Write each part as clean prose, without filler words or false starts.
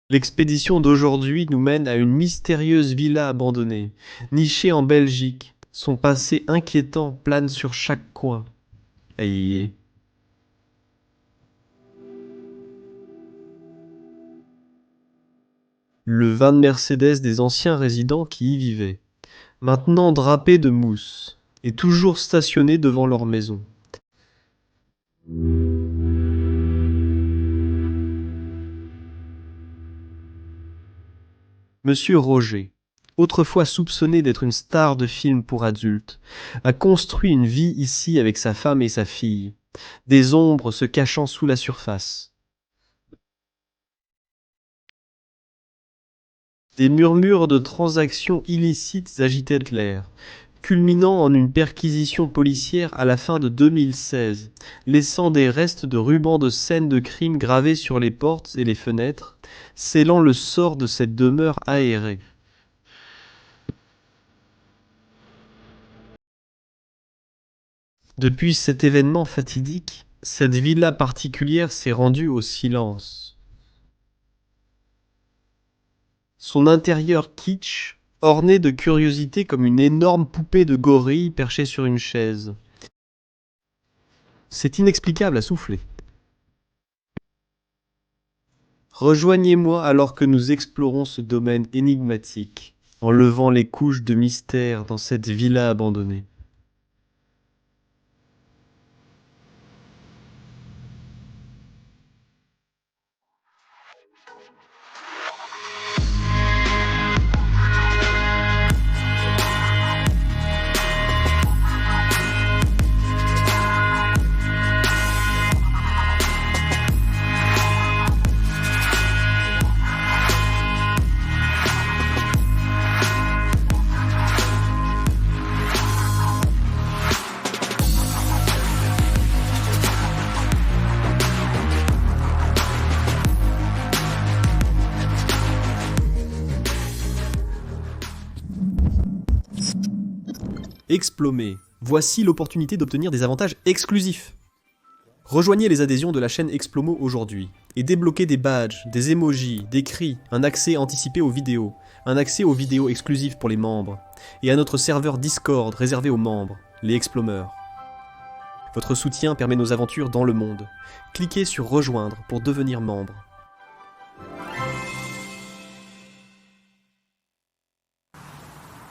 L'expédition d'aujourd'hui nous mène à une mystérieuse villa abandonnée, nichée en Belgique. Son passé inquiétant plane sur chaque coin. Aïe. Le van Mercedes des anciens résidents qui y vivaient, maintenant drapé de mousse, et toujours stationné devant leur maison. Monsieur Roger, autrefois soupçonné d'être une star de film pour adultes, a construit une vie ici avec sa femme et sa fille, des ombres se cachant sous la surface. Des murmures de transactions illicites agitaient l'air, culminant en une perquisition policière à la fin de 2016, laissant des restes de rubans de scènes de crime gravés sur les portes et les fenêtres, scellant le sort de cette demeure aérée. Depuis cet événement fatidique, cette villa particulière s'est rendue au silence. Son intérieur kitsch, orné de curiosités comme une énorme poupée de gorille perchée sur une chaise. C'est inexplicable à souffler. Rejoignez-moi alors que nous explorons ce domaine énigmatique, en levant les couches de mystère dans cette villa abandonnée. Explomé, voici l'opportunité d'obtenir des avantages exclusifs. Rejoignez les adhésions de la chaîne Explomo aujourd'hui et débloquez des badges, des emojis, des cris, un accès anticipé aux vidéos, un accès aux vidéos exclusives pour les membres et à notre serveur Discord réservé aux membres, les Explomeurs. Votre soutien permet nos aventures dans le monde. Cliquez sur Rejoindre pour devenir membre.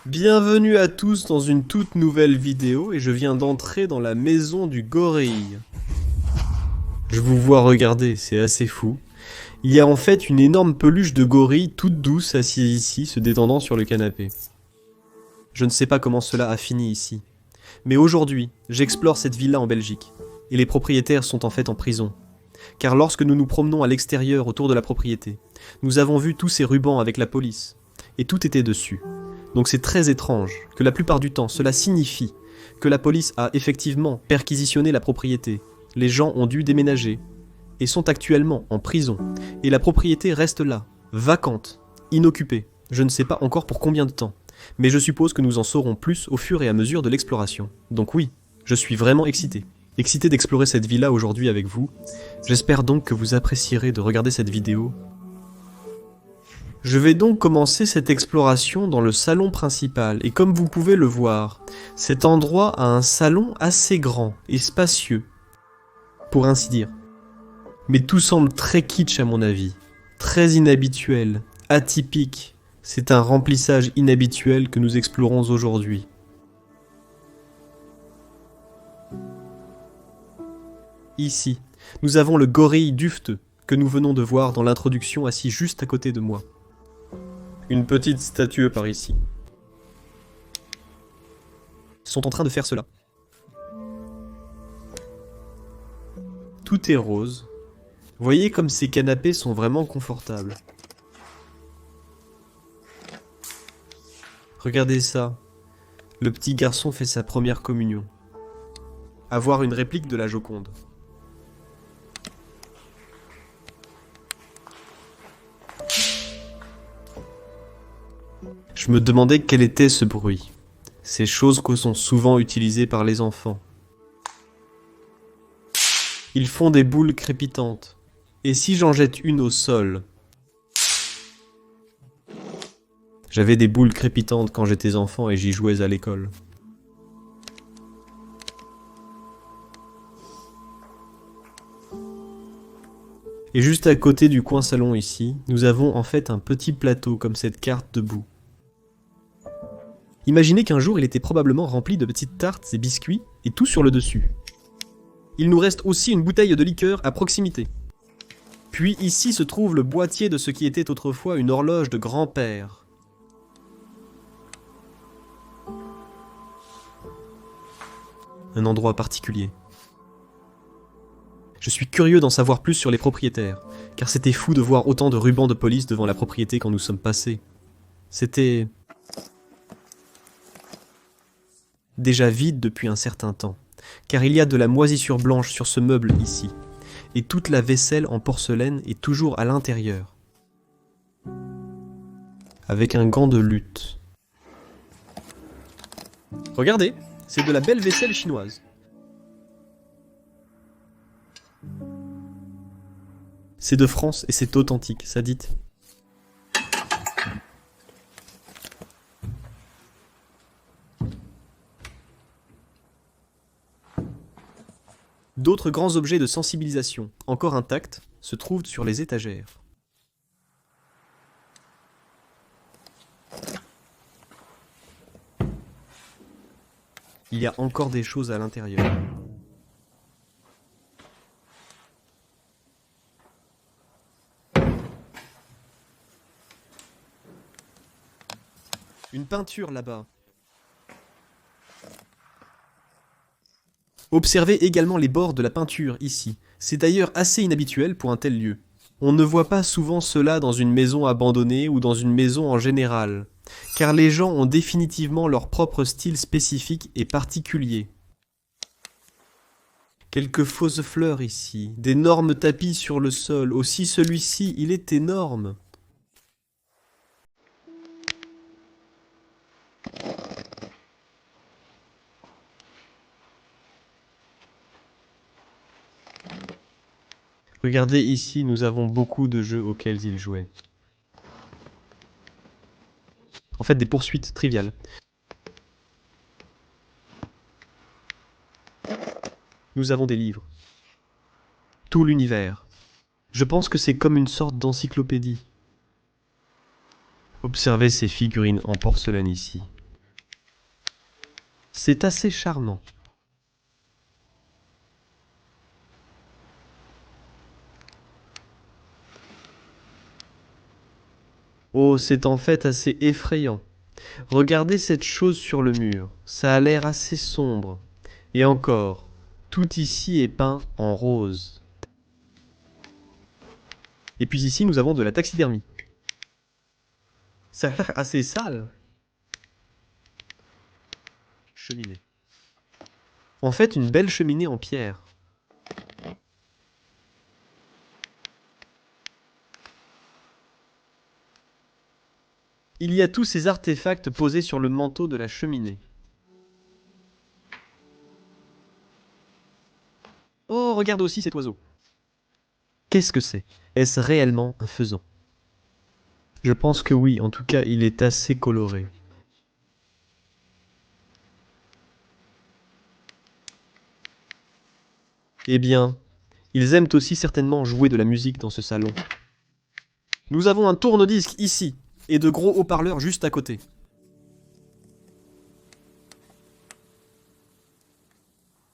Bienvenue à tous dans une toute nouvelle vidéo et je viens d'entrer dans la maison du gorille. Je vous vois regarder, c'est assez fou. Il y a en fait une énorme peluche de gorille toute douce assise ici, se détendant sur le canapé. Je ne sais pas comment cela a fini ici. Mais aujourd'hui, j'explore cette villa en Belgique. Et les propriétaires sont en fait en prison. Car lorsque nous nous promenons à l'extérieur autour de la propriété, nous avons vu tous ces rubans avec la police. Et tout était dessus. Donc c'est très étrange que la plupart du temps cela signifie que la police a effectivement perquisitionné la propriété. Les gens ont dû déménager et sont actuellement en prison. Et la propriété reste là, vacante, inoccupée. Je ne sais pas encore pour combien de temps. Mais je suppose que nous en saurons plus au fur et à mesure de l'exploration. Donc oui, je suis vraiment excité. Excité d'explorer cette villa aujourd'hui avec vous. J'espère donc que vous apprécierez de regarder cette vidéo. Je vais donc commencer cette exploration dans le salon principal, et comme vous pouvez le voir, cet endroit a un salon assez grand et spacieux, pour ainsi dire. Mais tout semble très kitsch à mon avis, très inhabituel, atypique. C'est un remplissage inhabituel que nous explorons aujourd'hui. Ici, nous avons le gorille dufteux que nous venons de voir dans l'introduction assis juste à côté de moi. Une petite statue par ici. Ils sont en train de faire cela. Tout est rose. Voyez comme ces canapés sont vraiment confortables. Regardez ça. Le petit garçon fait sa première communion. Avoir une réplique de la Joconde. Je me demandais quel était ce bruit. Ces choses que sont souvent utilisées par les enfants. Ils font des boules crépitantes. Et si j'en jette une au sol? J'avais des boules crépitantes quand j'étais enfant et j'y jouais à l'école. Et juste à côté du coin salon ici, nous avons en fait un petit plateau comme cette carte debout. Imaginez qu'un jour il était probablement rempli de petites tartes et biscuits et tout sur le dessus. Il nous reste aussi une bouteille de liqueur à proximité. Puis ici se trouve le boîtier de ce qui était autrefois une horloge de grand-père. Un endroit particulier. Je suis curieux d'en savoir plus sur les propriétaires, car c'était fou de voir autant de rubans de police devant la propriété quand nous sommes passés. C'était déjà vide depuis un certain temps, car il y a de la moisissure blanche sur ce meuble ici, et toute la vaisselle en porcelaine est toujours à l'intérieur, avec un gant de lutte. Regardez, c'est de la belle vaisselle chinoise. C'est de France et c'est authentique, ça dit. D'autres grands objets de sensibilisation, encore intacts, se trouvent sur les étagères. Il y a encore des choses à l'intérieur. Une peinture là-bas. Observez également les bords de la peinture ici. C'est d'ailleurs assez inhabituel pour un tel lieu. On ne voit pas souvent cela dans une maison abandonnée ou dans une maison en général, car les gens ont définitivement leur propre style spécifique et particulier. Quelques fausses fleurs ici, d'énormes tapis sur le sol, aussi celui-ci, il est énorme. Regardez ici, nous avons beaucoup de jeux auxquels ils jouaient. En fait, des poursuites triviales. Nous avons des livres. Tout l'univers. Je pense que c'est comme une sorte d'encyclopédie. Observez ces figurines en porcelaine ici. C'est assez charmant. Oh, c'est en fait assez effrayant. Regardez cette chose sur le mur. Ça a l'air assez sombre. Et encore, tout ici est peint en rose. Et puis ici, nous avons de la taxidermie. Ça a l'air assez sale. Cheminée. En fait, une belle cheminée en pierre. Il y a tous ces artefacts posés sur le manteau de la cheminée. Oh, regarde aussi cet oiseau. Qu'est-ce que c'est? Est-ce réellement un faisan? Je pense que oui, en tout cas, il est assez coloré. Eh bien, ils aiment aussi certainement jouer de la musique dans ce salon. Nous avons un tourne-disque ici, et de gros haut-parleurs juste à côté.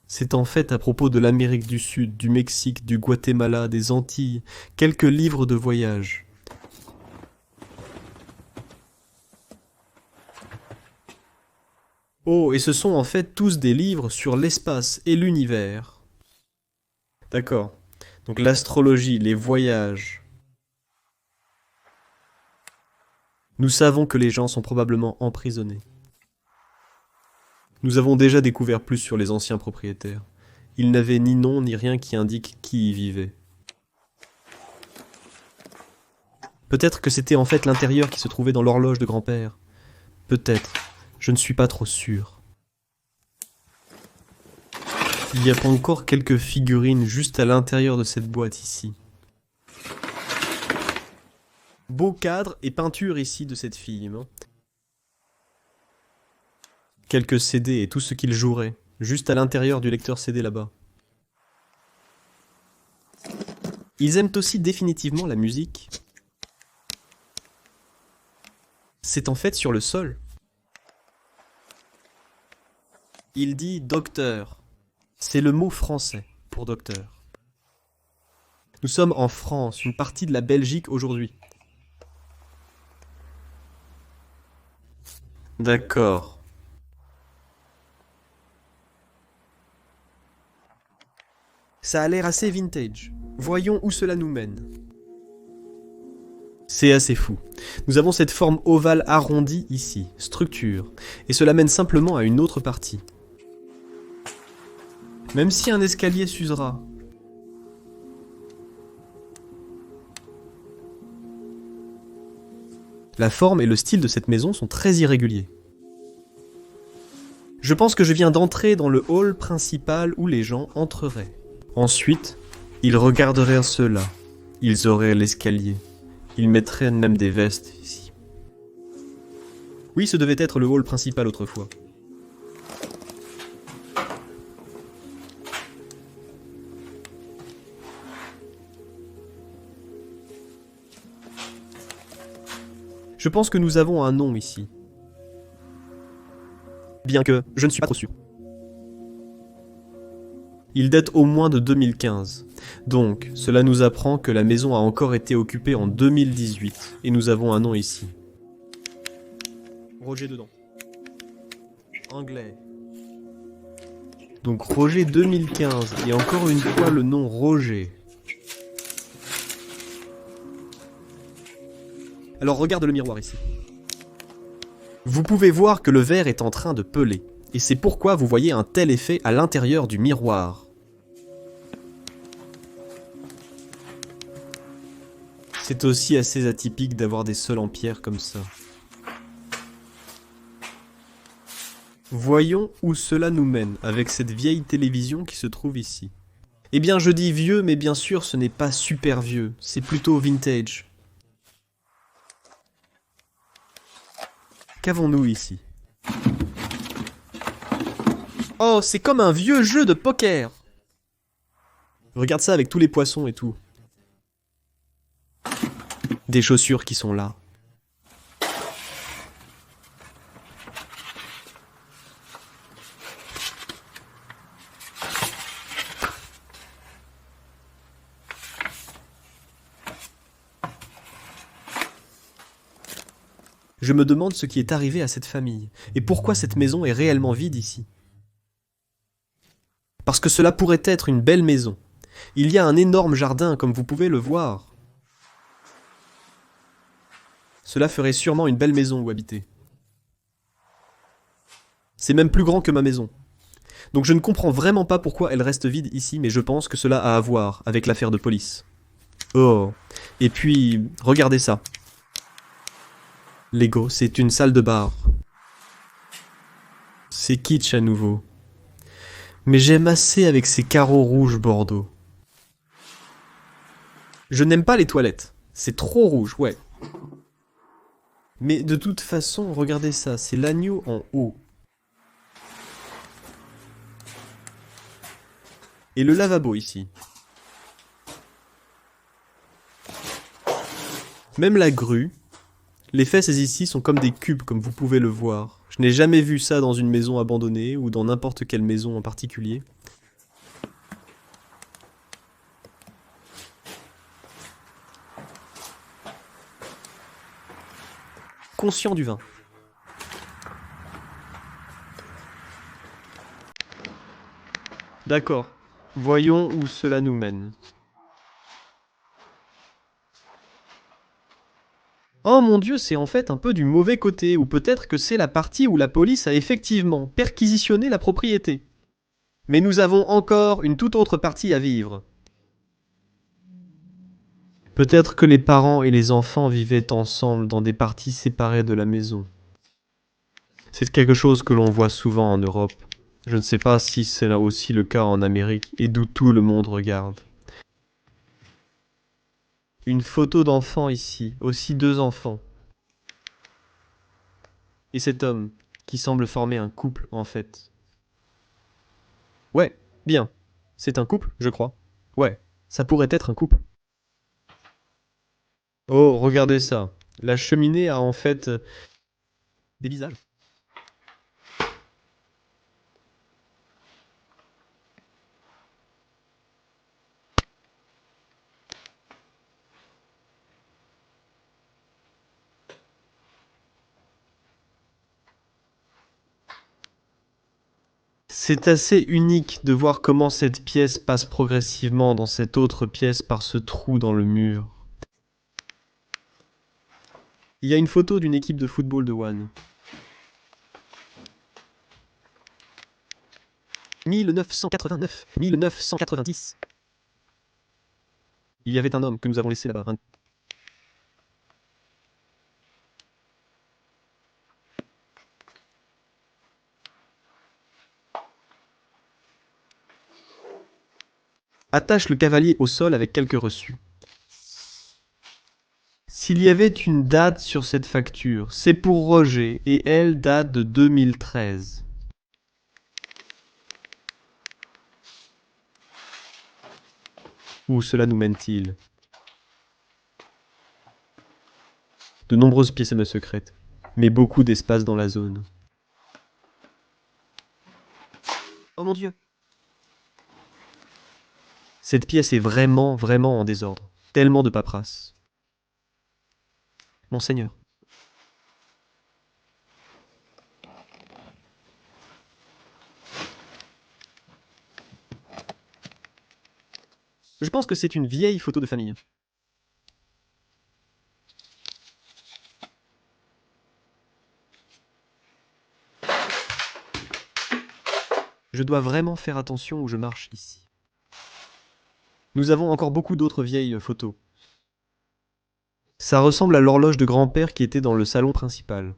C'est en fait à propos de l'Amérique du Sud, du Mexique, du Guatemala, des Antilles, quelques livres de voyage. Oh, et ce sont en fait tous des livres sur l'espace et l'univers. D'accord. Donc l'astrologie, les voyages. Nous savons que les gens sont probablement emprisonnés. Nous avons déjà découvert plus sur les anciens propriétaires. Ils n'avaient ni nom ni rien qui indique qui y vivait. Peut-être que c'était en fait l'intérieur qui se trouvait dans l'horloge de grand-père. Peut-être. Je ne suis pas trop sûr. Il y a encore quelques figurines juste à l'intérieur de cette boîte ici. Beau cadre et peinture ici de cette fille. quelques CD et tout ce qu'ils joueraient, juste à l'intérieur du lecteur CD là-bas. Ils aiment aussi définitivement la musique. C'est en fait sur le sol. Il dit docteur. C'est le mot français pour docteur. Nous sommes en France, une partie de la Belgique aujourd'hui. D'accord. Ça a l'air assez vintage. Voyons où cela nous mène. C'est assez fou. Nous avons cette forme ovale arrondie ici, structure, et cela mène simplement à une autre partie. Même si un escalier s'usera. La forme et le style de cette maison sont très irréguliers. Je pense que je viens d'entrer dans le hall principal où les gens entreraient. Ensuite, ils regarderaient cela. Ils auraient l'escalier. Ils mettraient même des vestes ici. Oui, ce devait être le hall principal autrefois. Je pense que nous avons un nom ici. Bien que je ne suis pas trop sûr. Il date au moins de 2015. Donc, cela nous apprend que la maison a encore été occupée en 2018. Et nous avons un nom ici. Roger dedans. Anglais. Donc Roger 2015. Et encore une fois le nom Roger. Alors regarde le miroir ici. Vous pouvez voir que le verre est en train de peler. Et c'est pourquoi vous voyez un tel effet à l'intérieur du miroir. C'est aussi assez atypique d'avoir des sols en pierre comme ça. Voyons où cela nous mène avec cette vieille télévision qui se trouve ici. Eh bien je dis vieux, mais bien sûr ce n'est pas super vieux, c'est plutôt vintage. Qu'avons-nous ici? Oh, c'est comme un vieux jeu de poker! Regarde ça avec tous les poissons et tout. Des chaussures qui sont là. Je me demande ce qui est arrivé à cette famille, et pourquoi cette maison est réellement vide ici. Parce que cela pourrait être une belle maison. Il y a un énorme jardin, comme vous pouvez le voir. Cela ferait sûrement une belle maison où habiter. C'est même plus grand que ma maison. Donc je ne comprends vraiment pas pourquoi elle reste vide ici, mais je pense que cela a à voir avec l'affaire de police. Oh, et puis, regardez ça. Lego, c'est une salle de bar. C'est kitsch à nouveau. Mais j'aime assez avec ces carreaux rouges bordeaux. Je n'aime pas les toilettes. C'est trop rouge, ouais. Mais de toute façon, regardez ça, c'est l'agneau en haut. Et le lavabo ici. Même la grue. Les fesses ici sont comme des cubes, comme vous pouvez le voir. Je n'ai jamais vu ça dans une maison abandonnée, ou dans n'importe quelle maison en particulier. Conscient du vin. D'accord. Voyons où cela nous mène. Oh mon Dieu, c'est en fait un peu du mauvais côté, ou peut-être que c'est la partie où la police a effectivement perquisitionné la propriété. Mais nous avons encore une toute autre partie à vivre. Peut-être que les parents et les enfants vivaient ensemble dans des parties séparées de la maison. C'est quelque chose que l'on voit souvent en Europe. Je ne sais pas si c'est là aussi le cas en Amérique, et d'où tout le monde regarde. Une photo d'enfant ici, aussi deux enfants. Et cet homme, qui semble former un couple en fait. Ouais, bien. C'est un couple, je crois. Ouais, ça pourrait être un couple. Oh, regardez ça. La cheminée a en fait des visages. C'est assez unique de voir comment cette pièce passe progressivement dans cette autre pièce par ce trou dans le mur. Il y a une photo d'une équipe de football de One. 1989, 1990. Il y avait un homme que nous avons laissé là-bas. Attache le cavalier au sol avec quelques reçus. S'il y avait une date sur cette facture, c'est pour Roger et elle date de 2013. Où cela nous mène-t-il? De nombreuses pièces secrètes, mais beaucoup d'espace dans la zone. Oh mon Dieu! Cette pièce est vraiment en désordre. Tellement de paperasse. Monseigneur. Je pense que c'est une vieille photo de famille. Je dois vraiment faire attention où je marche ici. Nous avons encore beaucoup d'autres vieilles photos. Ça ressemble à l'horloge de grand-père qui était dans le salon principal.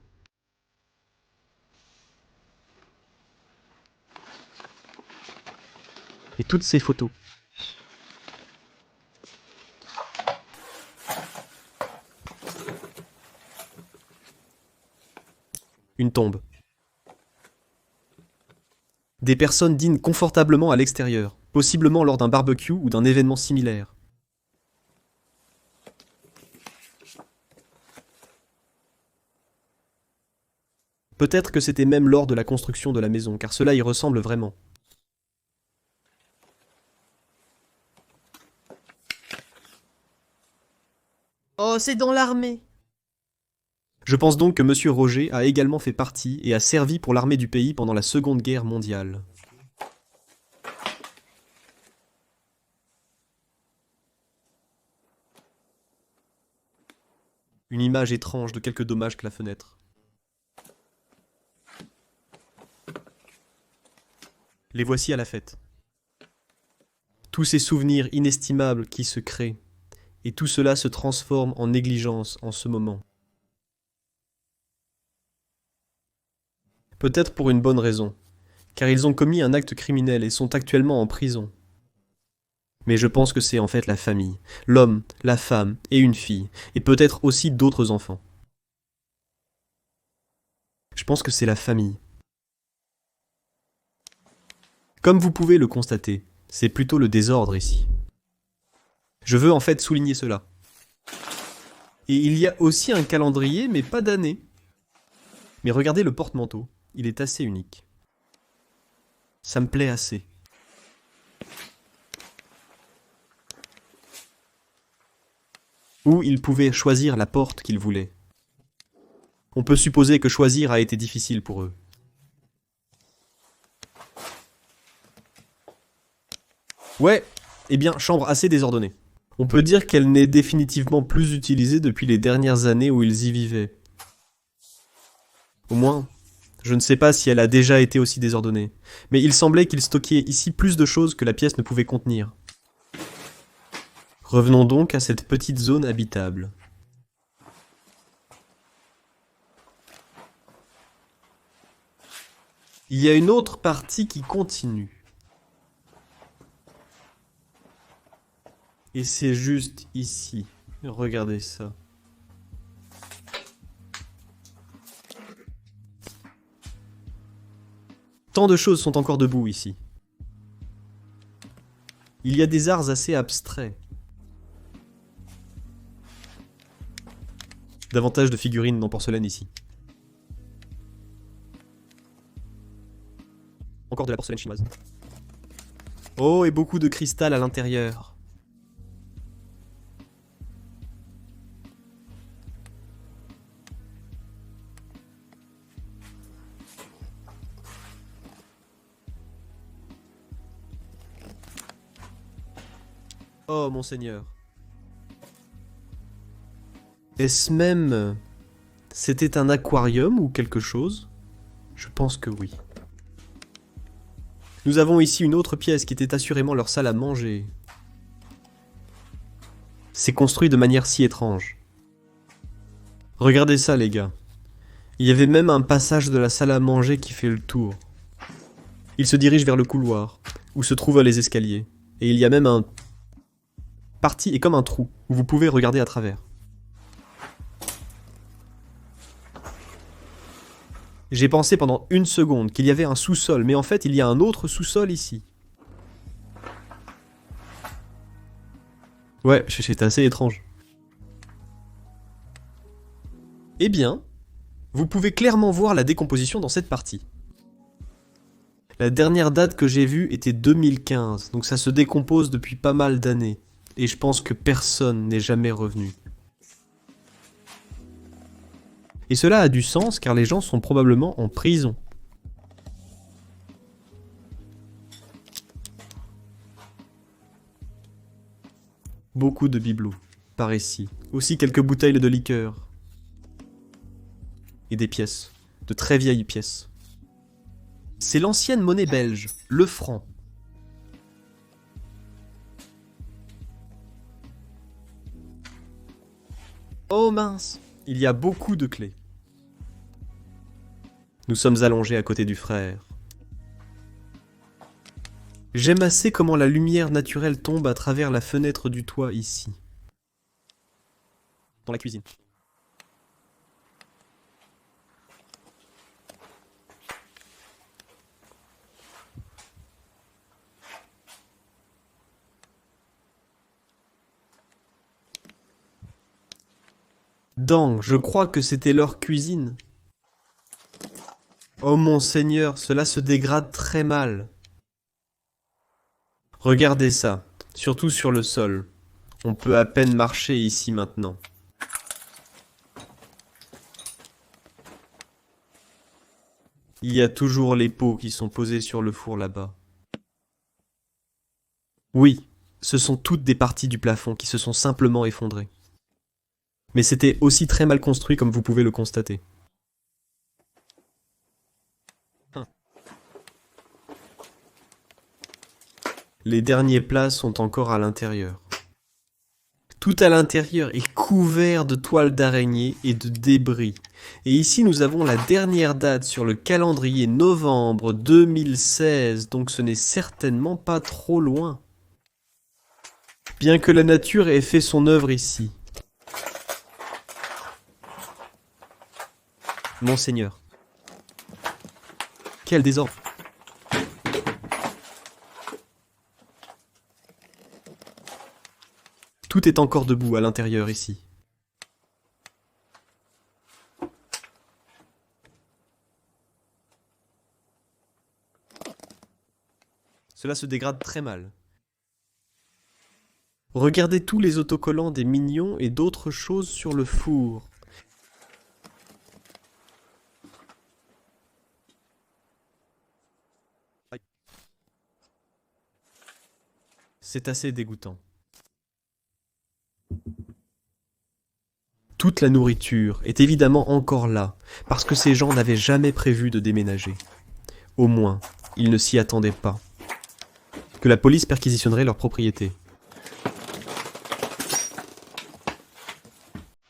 Et toutes ces photos. Une tombe. Des personnes dînent confortablement à l'extérieur, possiblement lors d'un barbecue ou d'un événement similaire. Peut-être que c'était même lors de la construction de la maison, car cela y ressemble vraiment. Oh, c'est dans l'armée. Je pense donc que Monsieur Roger a également fait partie et a servi pour l'armée du pays pendant la Seconde Guerre mondiale. Une image étrange de quelque dommage que la fenêtre. Les voici à la fête. Tous ces souvenirs inestimables qui se créent, et tout cela se transforme en négligence en ce moment. Peut-être pour une bonne raison, car ils ont commis un acte criminel et sont actuellement en prison. Mais je pense que c'est en fait la famille, l'homme, la femme et une fille, et peut-être aussi d'autres enfants. Je pense que c'est la famille. Comme vous pouvez le constater, c'est plutôt le désordre ici. Je veux en fait souligner cela. Et il y a aussi un calendrier, mais pas d'année. Mais regardez le porte-manteau, il est assez unique. Ça me plaît assez. Ou ils pouvaient choisir la porte qu'ils voulaient. On peut supposer que choisir a été difficile pour eux. Ouais, eh bien, chambre assez désordonnée. On peut dire qu'elle n'est définitivement plus utilisée depuis les dernières années où ils y vivaient. Au moins, je ne sais pas si elle a déjà été aussi désordonnée, mais il semblait qu'ils stockaient ici plus de choses que la pièce ne pouvait contenir. Revenons donc à cette petite zone habitable. Il y a une autre partie qui continue. Et c'est juste ici. Regardez ça. Tant de choses sont encore debout ici. Il y a des arts assez abstraits. Davantage de figurines en porcelaine ici. Encore de la porcelaine chinoise. Oh, et beaucoup de cristal à l'intérieur. Oh, monseigneur. Est-ce même... C'était un aquarium ou quelque chose? Je pense que oui. Nous avons ici une autre pièce qui était assurément leur salle à manger. C'est construit de manière si étrange. Regardez ça, les gars. Il y avait même un passage de la salle à manger qui fait le tour. Il se dirige vers le couloir, où se trouvent les escaliers. Et il y a même un... partie est comme un trou, où vous pouvez regarder à travers. J'ai pensé pendant une seconde qu'il y avait un sous-sol, mais en fait il y a un autre sous-sol ici. Ouais, c'est assez étrange. Eh bien, vous pouvez clairement voir la décomposition dans cette partie. La dernière date que j'ai vue était 2015, donc ça se décompose depuis pas mal d'années. Et je pense que personne n'est jamais revenu. Et cela a du sens car les gens sont probablement en prison. Beaucoup de bibelots, par ici. Aussi quelques bouteilles de liqueur. Et des pièces, de très vieilles pièces. C'est l'ancienne monnaie belge, le franc. Oh mince, il y a beaucoup de clés. Nous sommes allongés à côté du frère. J'aime assez comment la lumière naturelle tombe à travers la fenêtre du toit ici. Dans la cuisine. Dang, je crois que c'était leur cuisine. Oh mon Seigneur, cela se dégrade très mal. Regardez ça, surtout sur le sol. On peut à peine marcher ici maintenant. Il y a toujours les pots qui sont posés sur le four là-bas. Oui, ce sont toutes des parties du plafond qui se sont simplement effondrées. Mais c'était aussi très mal construit comme vous pouvez le constater. Les derniers plats sont encore à l'intérieur. Tout à l'intérieur est couvert de toiles d'araignée et de débris. Et ici nous avons la dernière date sur le calendrier novembre 2016, donc ce n'est certainement pas trop loin. Bien que la nature ait fait son œuvre ici. Monseigneur. Quel désordre. Tout est encore debout à l'intérieur ici. Cela se dégrade très mal. Regardez tous les autocollants des mignons et d'autres choses sur le four. C'est assez dégoûtant. Toute la nourriture est évidemment encore là, parce que ces gens n'avaient jamais prévu de déménager. Au moins, ils ne s'y attendaient pas. Que la police perquisitionnerait leur propriété.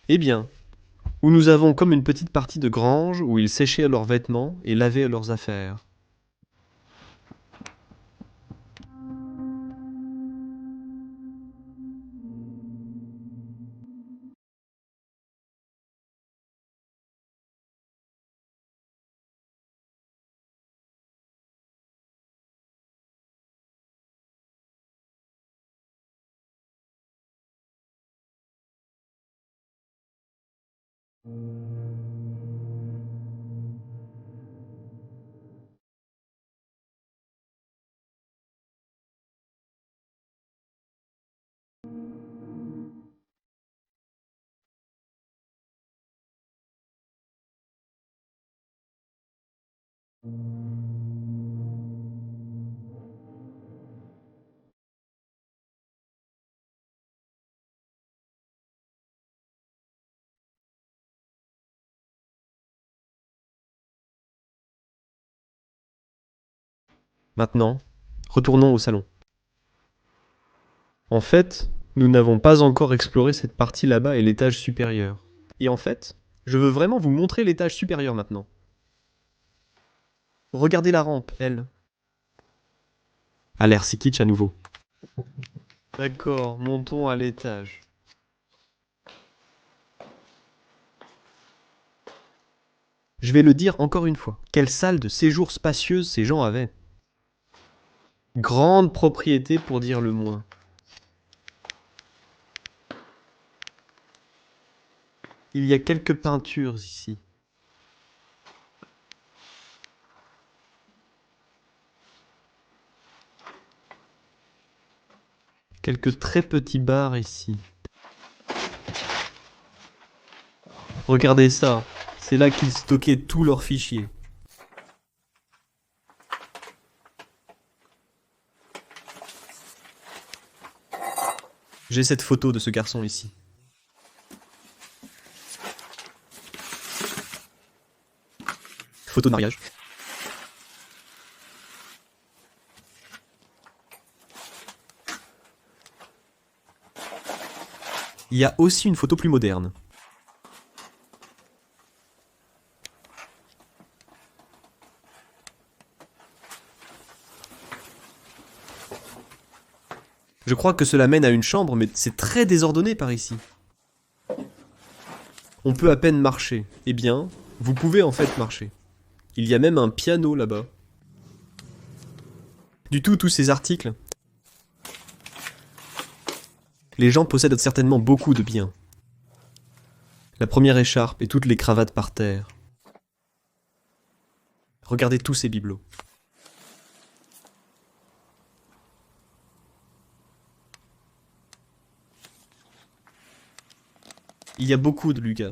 Eh bien, où nous avons comme une petite partie de grange où ils séchaient leurs vêtements et lavaient leurs affaires. Maintenant, retournons au salon. En fait, nous n'avons pas encore exploré cette partie là-bas et l'étage supérieur. Et en fait, je veux vraiment vous montrer l'étage supérieur maintenant. Regardez la rampe, elle. A l'air si kitsch à nouveau. D'accord, montons à l'étage. Je vais le dire encore une fois. Quelle salle de séjour spacieuse ces gens avaient. Grande propriété pour dire le moins. Il y a quelques peintures ici. Quelques très petits bars ici. Regardez ça, c'est là qu'ils stockaient tous leurs fichiers. J'ai cette photo de ce garçon ici. Photo de mariage. Il y a aussi une photo plus moderne. Je crois que cela mène à une chambre, mais c'est très désordonné par ici. On peut à peine marcher. Eh bien, vous pouvez en fait marcher. Il y a même un piano là-bas. Du tout, tous ces articles. Les gens possèdent certainement beaucoup de biens. La première écharpe et toutes les cravates par terre. Regardez tous ces bibelots. Il y a beaucoup de Lucas.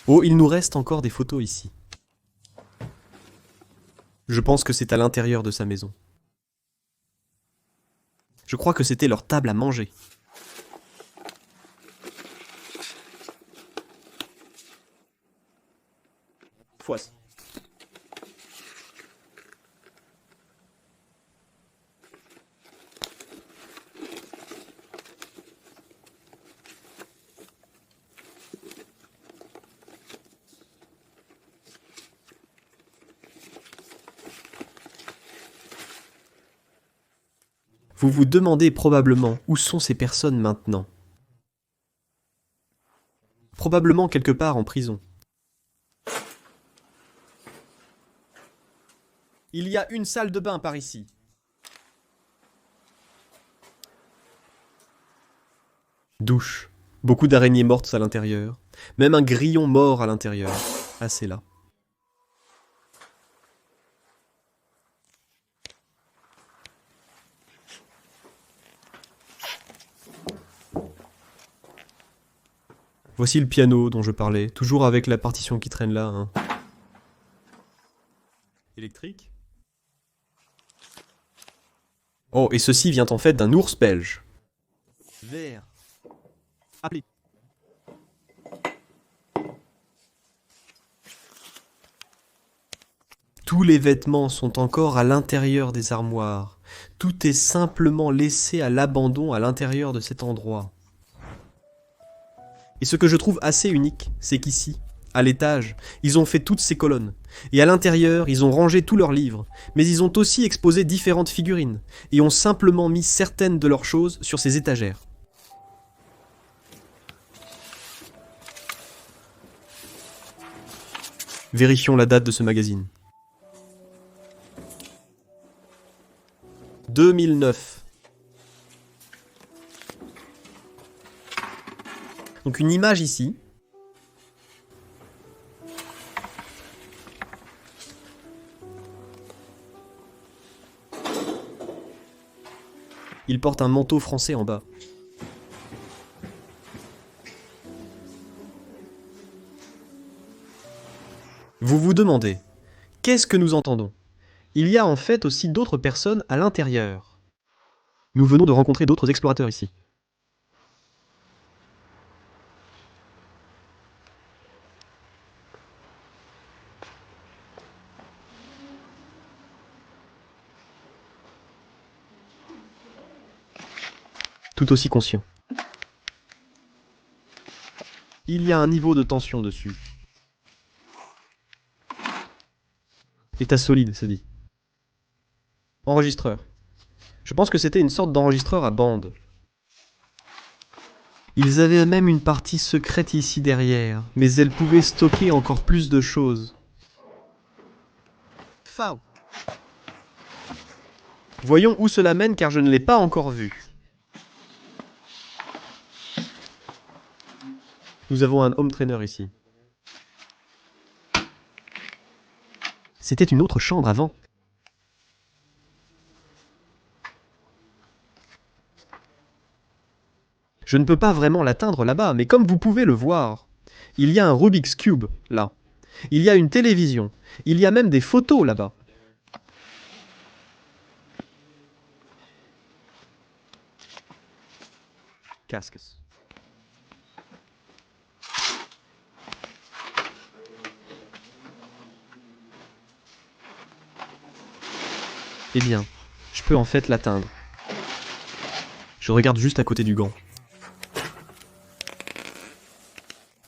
Oh, il nous reste encore des photos ici. Je pense que c'est à l'intérieur de sa maison. Je crois que c'était leur table à manger. Foisse. Vous vous demandez probablement où sont ces personnes maintenant. Probablement quelque part en prison. Il y a une salle de bain par ici. Douche. Beaucoup d'araignées mortes à l'intérieur. Même un grillon mort à l'intérieur. Ah, c'est là. Voici le piano dont je parlais, toujours avec la partition qui traîne là. Hein. Électrique. Oh, et ceci vient en fait d'un ours belge. Vert. Appelé. Tous les vêtements sont encore à l'intérieur des armoires. Tout est simplement laissé à l'abandon à l'intérieur de cet endroit. Et ce que je trouve assez unique, c'est qu'ici, à l'étage, ils ont fait toutes ces colonnes. Et à l'intérieur, ils ont rangé tous leurs livres. Mais ils ont aussi exposé différentes figurines. Et ont simplement mis certaines de leurs choses sur ces étagères. Vérifions la date de ce magazine. 2009. Donc une image ici. Il porte un manteau français en bas. Vous vous demandez, qu'est-ce que nous entendons? Il y a en fait aussi d'autres personnes à l'intérieur. Nous venons de rencontrer d'autres explorateurs ici. Tout aussi conscients. Il y a un niveau de tension dessus. État solide, ça dit. Enregistreur. Je pense que c'était une sorte d'enregistreur à bande. Ils avaient même une partie secrète ici derrière, mais elle pouvait stocker encore plus de choses. Fao. Voyons où cela mène car je ne l'ai pas encore vu. Nous avons un home trainer ici. C'était une autre chambre avant. Je ne peux pas vraiment l'atteindre là-bas, mais comme vous pouvez le voir, il y a un Rubik's Cube là. Il y a une télévision. Il y a même des photos là-bas. Casques. Eh bien, je peux en fait l'atteindre. Je regarde juste à côté du gant.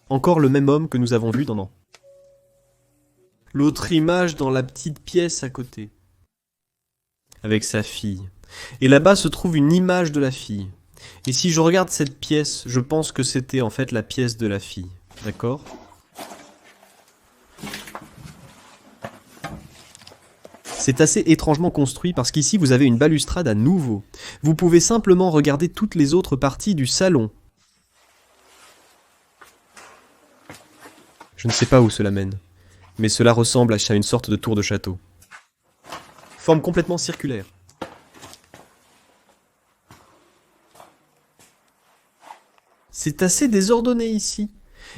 Encore le même homme que nous avons vu dans l'autre image dans la petite pièce à côté. Avec sa fille. Et là-bas se trouve une image de la fille. Et si je regarde cette pièce, je pense que c'était en fait la pièce de la fille. D'accord ? C'est assez étrangement construit parce qu'ici vous avez une balustrade à nouveau. Vous pouvez simplement regarder toutes les autres parties du salon. Je ne sais pas où cela mène, mais cela ressemble à une sorte de tour de château. Forme complètement circulaire. C'est assez désordonné ici.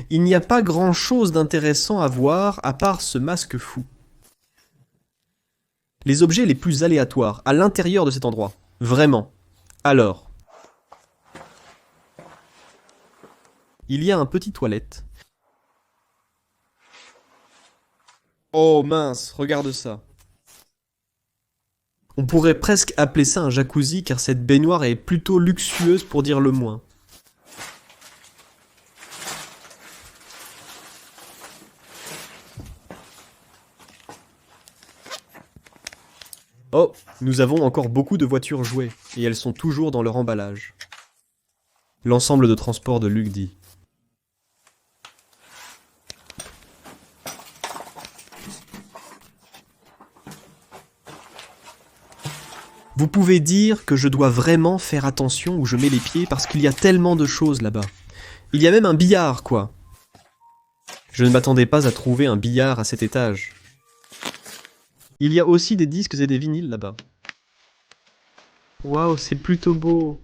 Il n'y a pas grand-chose d'intéressant à voir à part ce masque fou. Les objets les plus aléatoires à l'intérieur de cet endroit. Vraiment. Alors. Il y a un petit toilette. Oh mince, regarde ça. On pourrait presque appeler ça un jacuzzi car cette baignoire est plutôt luxueuse pour dire le moins. Oh, nous avons encore beaucoup de voitures jouets, et elles sont toujours dans leur emballage. L'ensemble de transport de Lugdi. Vous pouvez dire que je dois vraiment faire attention où je mets les pieds parce qu'il y a tellement de choses là-bas. Il y a même un billard, quoi. Je ne m'attendais pas à trouver un billard à cet étage. Il y a aussi des disques et des vinyles là-bas. Waouh, c'est plutôt beau.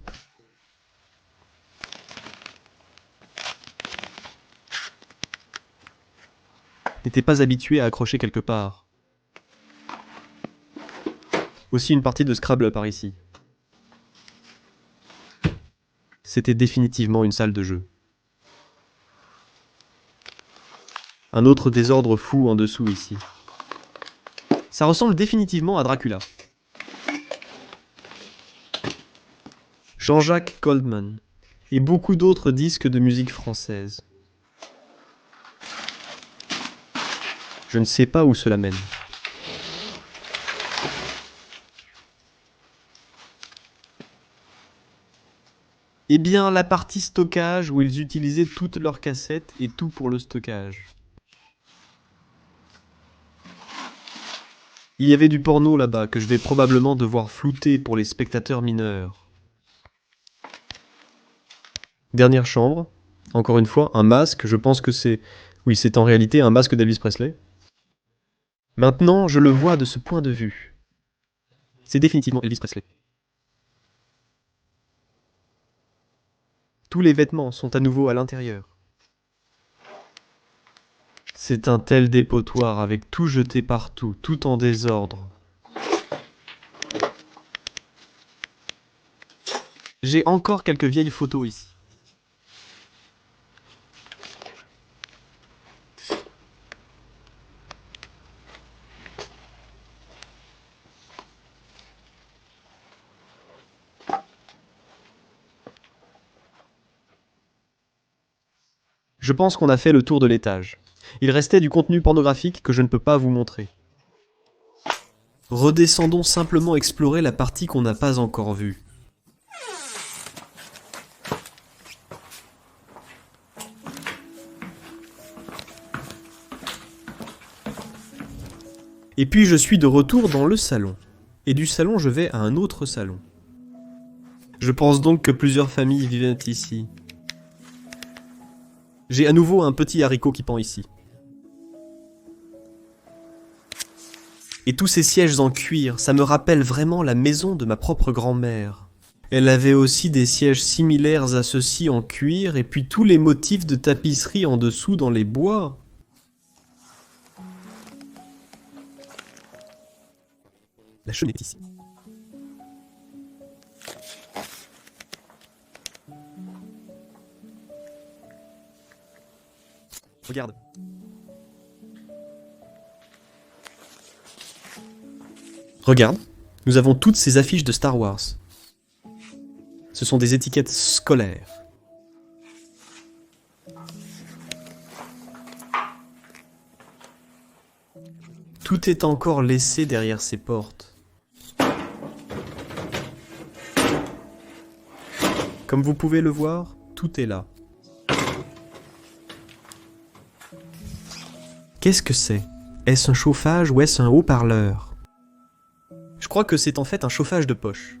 N'étais pas habitué à accrocher quelque part. Aussi une partie de Scrabble par ici. C'était définitivement une salle de jeu. Un autre désordre fou en dessous ici. Ça ressemble définitivement à Dracula. Jean-Jacques Goldman et beaucoup d'autres disques de musique française. Je ne sais pas où cela mène. Eh bien, la partie stockage où ils utilisaient toutes leurs cassettes et tout pour le stockage. Il y avait du porno là-bas que je vais probablement devoir flouter pour les spectateurs mineurs. Dernière chambre. Encore une fois, un masque, je pense que c'est... Oui, c'est en réalité un masque d'Elvis Presley. Maintenant, je le vois de ce point de vue. C'est définitivement Elvis Presley. Tous les vêtements sont à nouveau à l'intérieur. C'est un tel dépotoir avec tout jeté partout, tout en désordre. J'ai encore quelques vieilles photos ici. Je pense qu'on a fait le tour de l'étage. Il restait du contenu pornographique que je ne peux pas vous montrer. Redescendons simplement explorer la partie qu'on n'a pas encore vue. Et puis je suis de retour dans le salon. Et du salon je vais à un autre salon. Je pense donc que plusieurs familles vivaient ici. J'ai à nouveau un petit haricot qui pend ici. Et tous ces sièges en cuir, ça me rappelle vraiment la maison de ma propre grand-mère. Elle avait aussi des sièges similaires à ceux-ci en cuir, et puis tous les motifs de tapisserie en dessous dans les bois. La cheminée est ici. Regarde. Regarde, nous avons toutes ces affiches de Star Wars. Ce sont des étiquettes scolaires. Tout est encore laissé derrière ces portes. Comme vous pouvez le voir, tout est là. Qu'est-ce que c'est? Est-ce un chauffage ou est-ce un haut-parleur? Je crois que c'est en fait un chauffage de poche.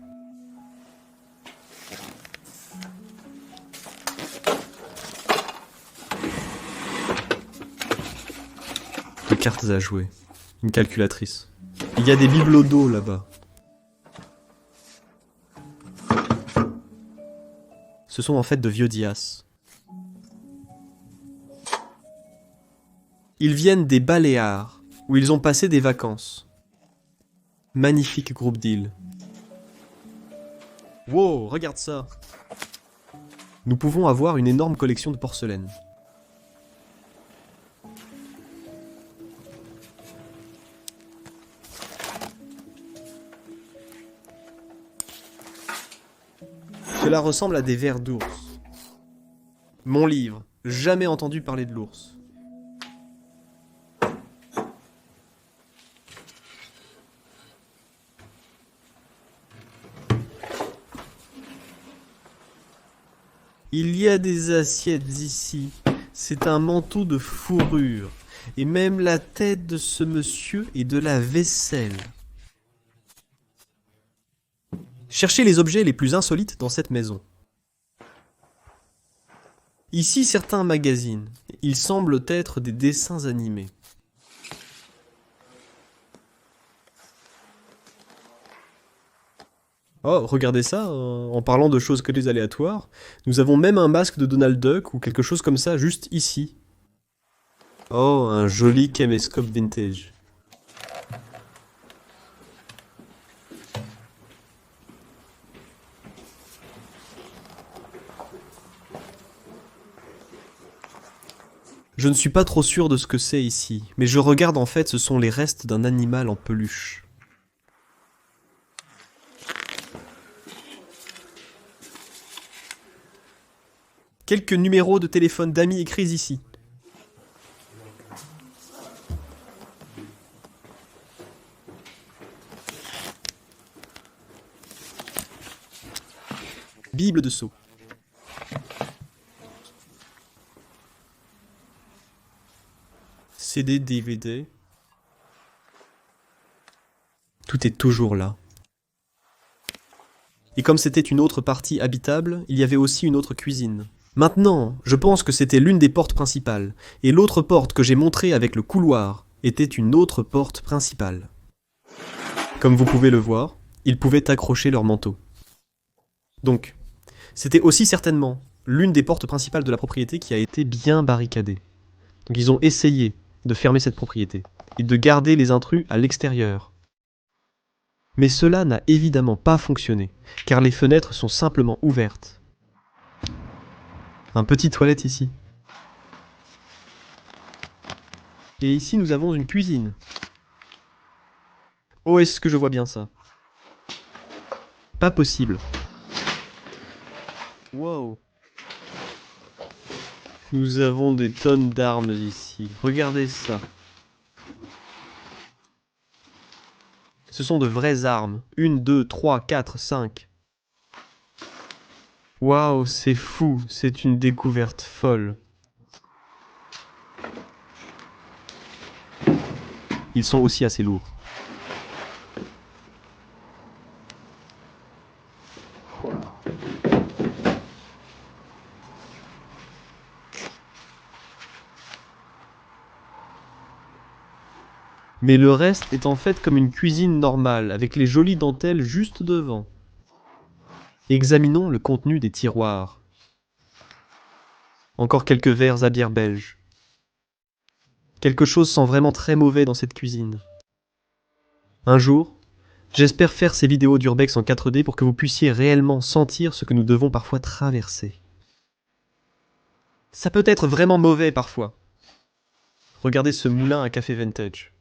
Des cartes à jouer. Une calculatrice. Il y a des bibelots d'eau là-bas. Ce sont en fait de vieux dias. Ils viennent des Baléares, où ils ont passé des vacances. Magnifique groupe d'îles. Wow, regarde ça! Nous pouvons avoir une énorme collection de porcelaine. Cela ressemble à des vers d'ours. Mon livre, jamais entendu parler de l'ours. Il y a des assiettes ici. C'est un manteau de fourrure. Et même la tête de ce monsieur est de la vaisselle. Cherchez les objets les plus insolites dans cette maison. Ici, certains magazines. Ils semblent être des dessins animés. Oh, regardez ça, en parlant de choses que des aléatoires, nous avons même un masque de Donald Duck ou quelque chose comme ça juste ici. Oh, un joli caméscope vintage. Je ne suis pas trop sûr de ce que c'est ici, mais je regarde en fait ce sont les restes d'un animal en peluche. Quelques numéros de téléphone d'amis écrits ici. Bible de Sceaux. CD, DVD. tout est toujours là. Et comme c'était une autre partie habitable, il y avait aussi une autre cuisine. Maintenant, je pense que c'était l'une des portes principales, et l'autre porte que j'ai montrée avec le couloir était une autre porte principale. Comme vous pouvez le voir, ils pouvaient accrocher leur manteau. Donc, c'était aussi certainement l'une des portes principales de la propriété qui a été bien barricadée. Donc ils ont essayé de fermer cette propriété, et de garder les intrus à l'extérieur. Mais cela n'a évidemment pas fonctionné, car les fenêtres sont simplement ouvertes. Un petit toilette ici. Et ici nous avons une cuisine. Oh, est-ce que je vois bien ça? Pas possible. Wow. Nous avons des tonnes d'armes ici. Regardez ça. Ce sont de vraies armes. 1, 2, 3, 4, 5. Waouh, c'est fou. C'est une découverte folle. Ils sont aussi assez lourds. Mais le reste est en fait comme une cuisine normale, avec les jolies dentelles juste devant. Examinons le contenu des tiroirs. Encore quelques verres à bière belge. Quelque chose sent vraiment très mauvais dans cette cuisine. Un jour, j'espère faire ces vidéos d'Urbex en 4D pour que vous puissiez réellement sentir ce que nous devons parfois traverser. Ça peut être vraiment mauvais parfois. Regardez ce moulin à café vintage.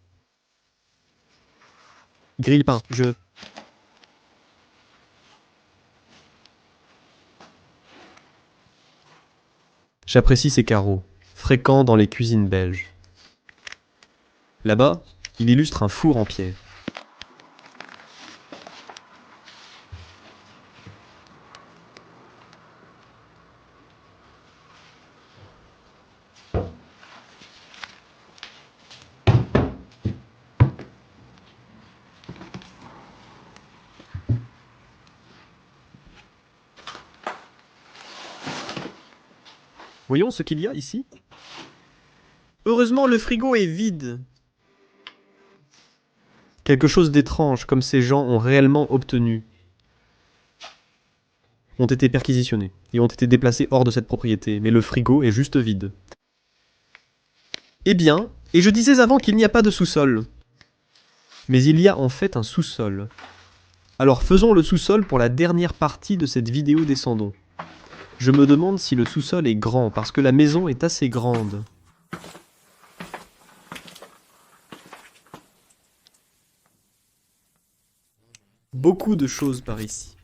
Grille-pain, J'apprécie ces carreaux, fréquents dans les cuisines belges. Là-bas, il illustre un four en pierre. Voyons ce qu'il y a ici. Heureusement, le frigo est vide. Quelque chose d'étrange, comme ces gens ont réellement obtenu. Ont été perquisitionnés et ont été déplacés hors de cette propriété, mais le frigo est juste vide. Eh bien, et je disais avant qu'il n'y a pas de sous-sol. Mais il y a en fait un sous-sol. Alors faisons le sous-sol pour la dernière partie de cette vidéo descendons. Je me demande si le sous-sol est grand, parce que la maison est assez grande. Beaucoup de choses par ici.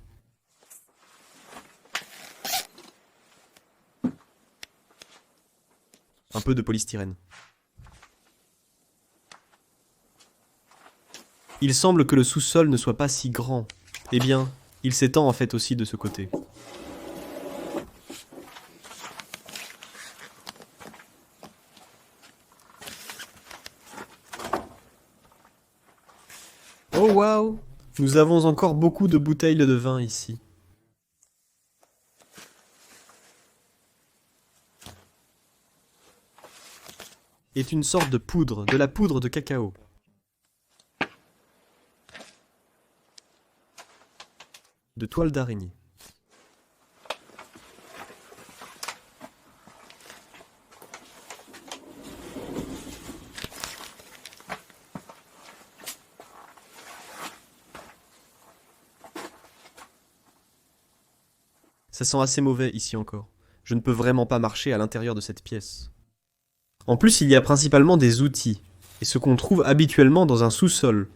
Un peu de polystyrène. Il semble que le sous-sol ne soit pas si grand. Eh bien, il s'étend en fait aussi de ce côté. Oh waouh! Nous avons encore beaucoup de bouteilles de vin ici. Est une sorte de poudre, de la poudre de cacao. De toile d'araignée. Ça sent assez mauvais ici encore. Je ne peux vraiment pas marcher à l'intérieur de cette pièce. En plus, il y a principalement des outils, et ce qu'on trouve habituellement dans un sous-sol.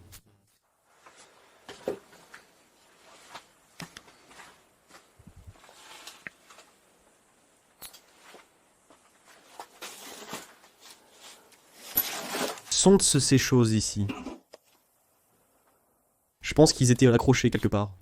Sont-ce ces choses ici? Je pense qu'ils étaient accrochés quelque part.